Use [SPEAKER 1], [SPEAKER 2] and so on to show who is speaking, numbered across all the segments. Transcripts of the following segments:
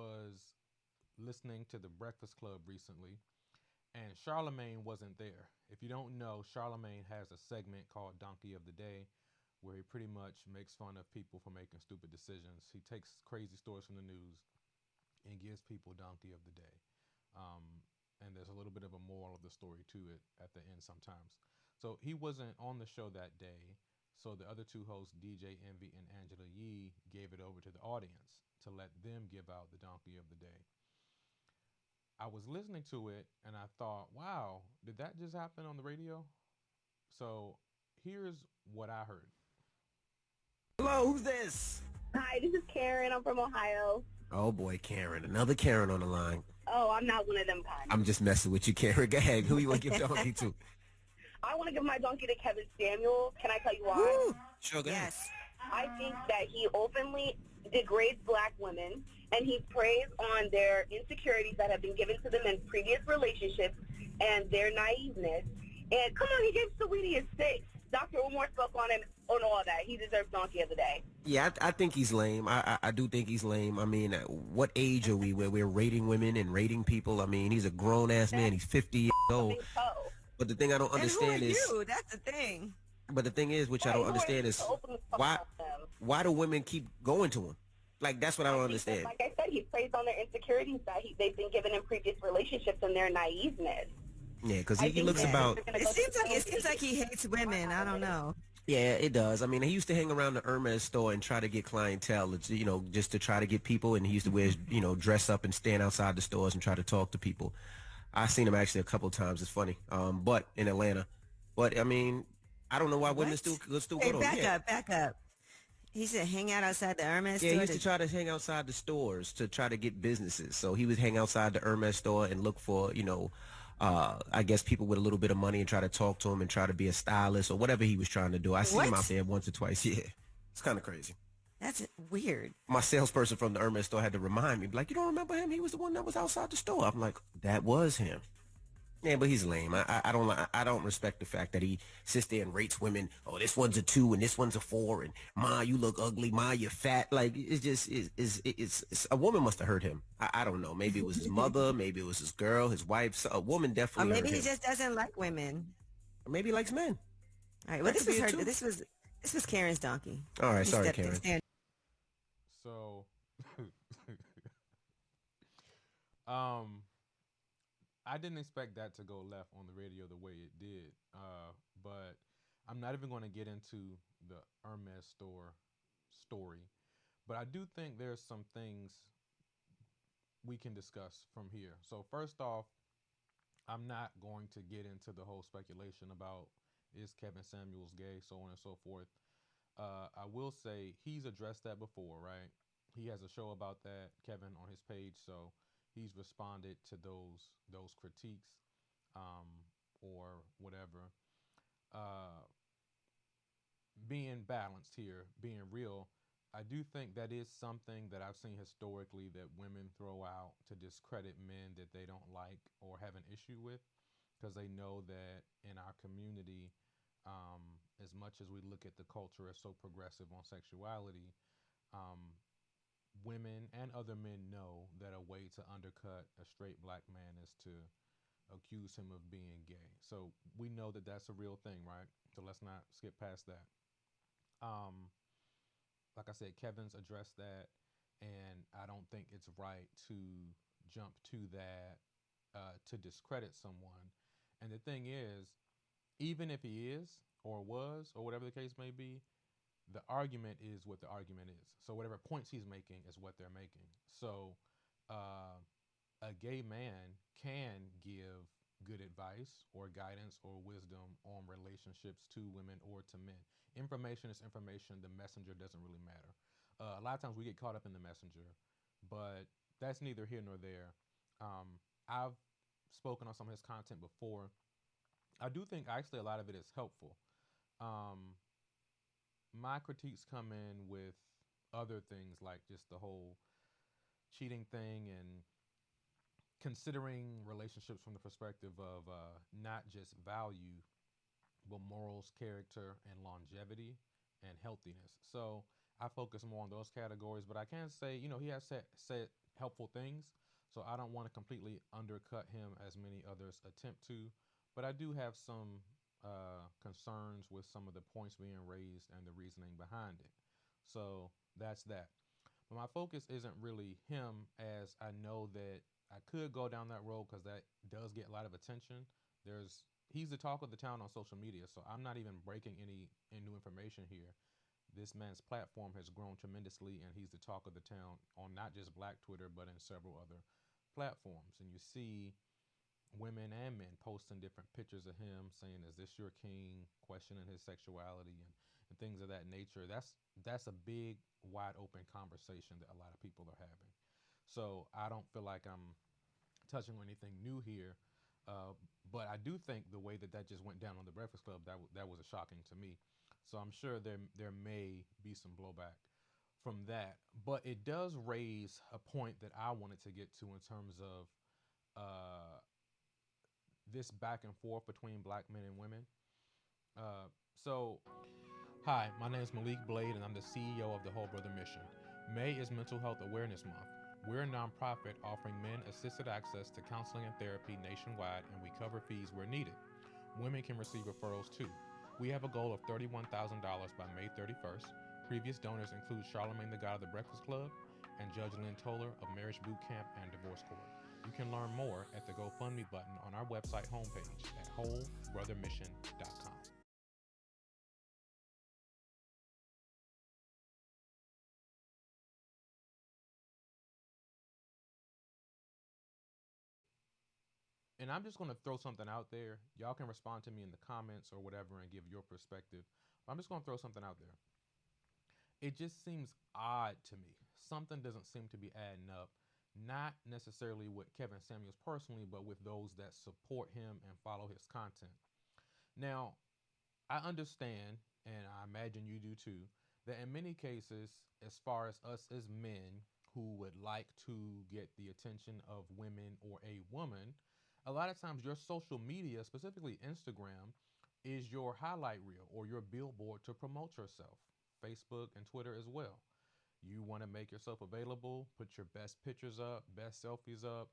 [SPEAKER 1] was listening to the Breakfast Club recently, and Charlamagne wasn't there. If you don't know, Charlamagne has a segment called Donkey of the Day, where he pretty much makes fun of people for making stupid decisions. He takes crazy stories from the news and gives people Donkey of the Day. And there's a little bit of a moral of the story to it at the end sometimes. So he wasn't on the show that day. So the other two hosts, DJ Envy and Angela Yee, gave it over to the audience to let them give out the Donkey of the Day. I was listening to it and I thought, wow, did that just happen on the radio? So here's what I heard.
[SPEAKER 2] Hello, who's this?
[SPEAKER 3] Hi, this is Karen. I'm from Ohio.
[SPEAKER 2] Oh boy, Karen. Another Karen on the line.
[SPEAKER 3] Oh, I'm not one of them kind.
[SPEAKER 2] I'm just messing with you, Karen. Go ahead. Who you want to give donkey to?
[SPEAKER 3] I want to give my donkey to Kevin Samuel. Can I tell you why?
[SPEAKER 2] Woo. Sure, go ahead.
[SPEAKER 4] Yes.
[SPEAKER 3] I think that he openly degrades black women, and he preys on their insecurities that have been given to them in previous relationships and their naiveness. And come on, he gave Saweetie a 6. Dr. Umar spoke on him on all that. He deserves donkey of the day.
[SPEAKER 2] Yeah, I think he's lame. I do think he's lame. I mean, what age are we where we're rating women and rating people? I mean, he's a grown-ass man. He's 50 years old. But the thing I don't understand
[SPEAKER 4] and
[SPEAKER 2] is...
[SPEAKER 4] who are you? That's the thing.
[SPEAKER 2] But the thing is, which I don't understand is, why do women keep going to him? Like, that's what I don't understand.
[SPEAKER 3] Like I said, he plays on their insecurities that they've been given in previous relationships and their naiveness.
[SPEAKER 2] Yeah, because he looks about...
[SPEAKER 4] It seems like he hates women. I don't know.
[SPEAKER 2] Yeah, it does. I mean, he used to hang around the Hermes store and try to get clientele, just to try to get people. And he used to wear, dress up and stand outside the stores and try to talk to people. I've seen him actually a couple of times. It's funny. But in Atlanta. But, I mean, I don't know why women still go to him.
[SPEAKER 4] Back up. He said hang out outside the Hermes store?
[SPEAKER 2] Yeah, he used to try to hang outside the stores to try to get businesses. So he would hang outside the Hermes store and look for, I guess people with a little bit of money and try to talk to him and try to be a stylist or whatever he was trying to do. I see him out there once or twice. Yeah, it's kind of crazy.
[SPEAKER 4] That's weird.
[SPEAKER 2] My salesperson from the Hermes store had to remind me, like, you don't remember him? He was the one that was outside the store. I'm like, that was him. Yeah, but he's lame. I don't respect the fact that he sits there and rates women. Oh, this one's a 2 and this one's a 4, and Ma, you look ugly. Ma, you're fat. Like, it's just it's a woman must have hurt him. I don't know. Maybe it was his mother. Maybe it was his girl, his wife. So a woman definitely.
[SPEAKER 4] Or maybe
[SPEAKER 2] hurt
[SPEAKER 4] he
[SPEAKER 2] him.
[SPEAKER 4] just doesn't like women.
[SPEAKER 2] Or maybe he likes men.
[SPEAKER 4] All right. Well, this was Karen's donkey.
[SPEAKER 2] All right, sorry, Karen.
[SPEAKER 1] So, I didn't expect that to go left on the radio the way it did. But I'm not even going to get into the Hermes store story. But I do think there's some things we can discuss from here. So first off, I'm not going to get into the whole speculation about is Kevin Samuels gay, so on and so forth. I will say he's addressed that before, right? He has a show about that, Kevin, on his page. So he's responded to those critiques or whatever. Being balanced here, being real, I do think that is something that I've seen historically that women throw out to discredit men that they don't like or have an issue with, because they know that in our community, as much as we look at the culture as so progressive on sexuality, women and other men know that a way to undercut a straight black man is to accuse him of being gay. So we know that that's a real thing, right? So let's not skip past that. Like I said, Kevin's addressed that, and I don't think it's right to jump to that to discredit someone. And the thing is, even if he is or was or whatever the case may be, the argument is what the argument is. So whatever points he's making is what they're making. So a gay man can give good advice or guidance or wisdom on relationships to women or to men. Information is information. The messenger doesn't really matter. A lot of times we get caught up in the messenger, but that's neither here nor there. I've spoken on some of his content before. I do think actually a lot of it is helpful. My critiques come in with other things like just the whole cheating thing and considering relationships from the perspective of not just value, but morals, character, and longevity and healthiness. So I focus more on those categories, but I can say, he has helpful things. So I don't want to completely undercut him as many others attempt to. But I do have some concerns with some of the points being raised and the reasoning behind it. So that's that. But my focus isn't really him, as I know that I could go down that road because that does get a lot of attention. He's the talk of the town on social media, so I'm not even breaking any new information here. This man's platform has grown tremendously, and he's the talk of the town on not just Black Twitter, but in several other platforms. And you see women and men posting different pictures of him saying, "Is this your king?" questioning his sexuality and things of that nature. That's a big, wide open conversation that a lot of people are having. So I don't feel like I'm touching on anything new here. But I do think the way that just went down on the Breakfast Club, that was a shocking to me. So I'm sure there may be some blowback from that. But it does raise a point that I wanted to get to in terms of uh, this back and forth between black men and women. Uh, so, hi, my name is Malik Blade, and I'm the CEO of the Whole Brother Mission. May is Mental Health Awareness Month. We're a nonprofit offering men assisted access to counseling and therapy nationwide, and we cover fees where needed. Women can receive referrals too. We have a goal of $31,000 by May 31st. Previous donors include Charlamagne, the God of the Breakfast Club, and Judge Lynn Toller of Marriage Boot Camp and Divorce Court. You can learn more at the GoFundMe button on our website homepage at wholebrothermission.com. And I'm just going to throw something out there. Y'all can respond to me in the comments or whatever and give your perspective. But I'm just going to throw something out there. It just seems odd to me. Something doesn't seem to be adding up. Not necessarily with Kevin Samuels personally, but with those that support him and follow his content. Now, I understand, and I imagine you do too, that in many cases, as far as us as men who would like to get the attention of women or a woman, a lot of times your social media, specifically Instagram, is your highlight reel or your billboard to promote yourself. Facebook and Twitter as well. You want to make yourself available, put your best pictures up, best selfies up,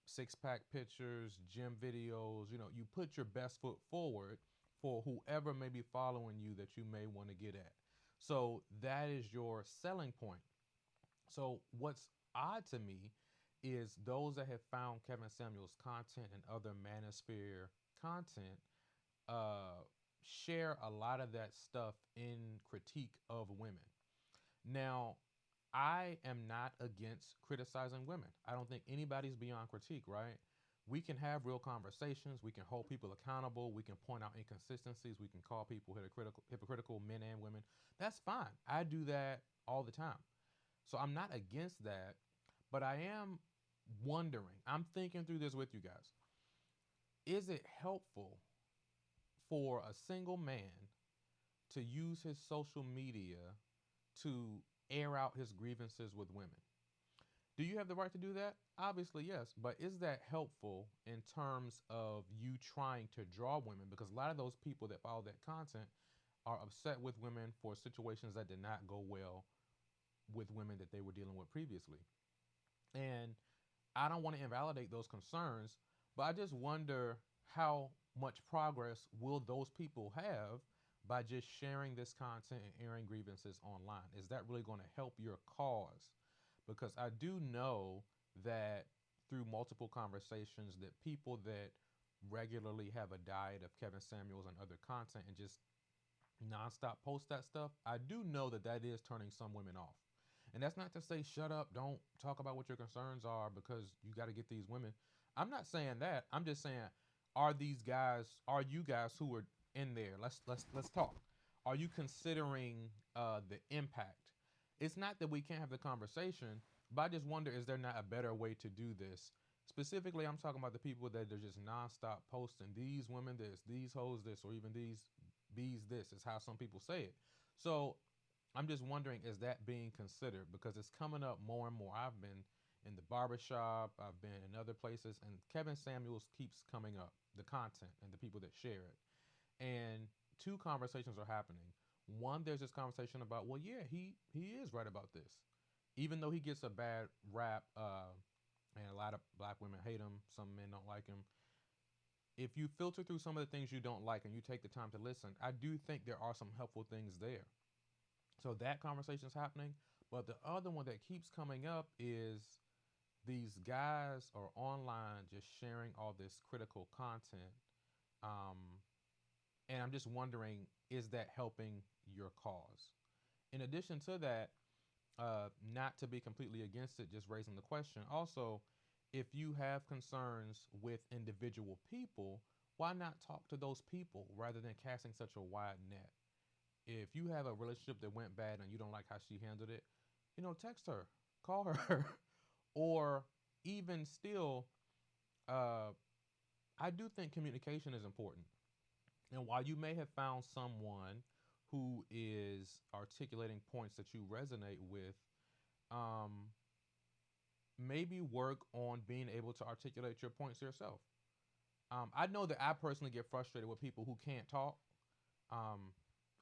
[SPEAKER 1] six pack pictures, gym videos. You put your best foot forward for whoever may be following you that you may want to get at. So that is your selling point. So what's odd to me is those that have found Kevin Samuels content and other manosphere content uh, share a lot of that stuff in critique of women. Now, I am not against criticizing women. I don't think anybody's beyond critique, right? We can have real conversations. We can hold people accountable. We can point out inconsistencies. We can call people hypocritical men and women. That's fine. I do that all the time. So I'm not against that, but I am wondering, I'm thinking through this with you guys. Is it helpful for a single man to use his social media to air out his grievances with women? Do you have the right to do that? Obviously, yes. But is that helpful in terms of you trying to draw women? Because a lot of those people that follow that content are upset with women for situations that did not go well with women that they were dealing with previously. And I don't want to invalidate those concerns, but I just wonder how much progress will those people have by just sharing this content and airing grievances online? Is that really going to help your cause? Because I do know that through multiple conversations that people that regularly have a diet of Kevin Samuels and other content and just nonstop post that stuff, I do know that that is turning some women off. And that's not to say shut up, don't talk about what your concerns are because you got to get these women. I'm not saying that. I'm just saying, are you guys who are in there? Let's talk. Are you considering the impact? It's not that we can't have the conversation, but I just wonder, is there not a better way to do this? Specifically, I'm talking about the people that are just nonstop posting these women this, these hoes this, or even these bees this is how some people say it. So I'm just wondering, is that being considered? Because it's coming up more and more. I've been in the barbershop, I've been in other places, and Kevin Samuels keeps coming up, the content and the people that share it. And two conversations are happening. One, there's this conversation about, well, yeah, he is right about this. even though he gets a bad rap, and a lot of black women hate him, some men don't like him. If you filter through some of the things you don't like and you take the time to listen, I do think there are some helpful things there. So that conversation is happening. But the other one that keeps coming up is these guys are online just sharing all this critical content. Um, and I'm just wondering, is that helping your cause? In addition to that, not to be completely against it, just raising the question. Also, if you have concerns with individual people, why not talk to those people rather than casting such a wide net? If you have a relationship that went bad and you don't like how she handled it, text her, call her, or even still, uh, I do think communication is important. And while you may have found someone who is articulating points that you resonate with, um, maybe work on being able to articulate your points yourself. I know that I personally get frustrated with people who can't talk. Um,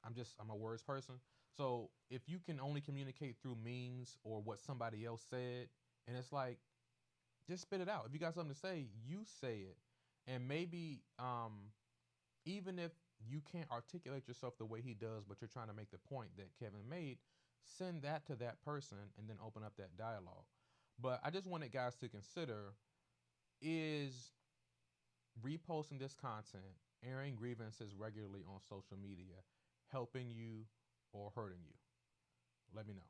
[SPEAKER 1] I'm a words person. So if you can only communicate through memes or what somebody else said, and it's like, just spit it out. If you got something to say, you say it. And maybe even if you can't articulate yourself the way he does, but you're trying to make the point that Kevin made, send that to that person and then open up that dialogue. But I just wanted guys to consider, is reposting this content, airing grievances regularly on social media, helping you or hurting you? Let me know.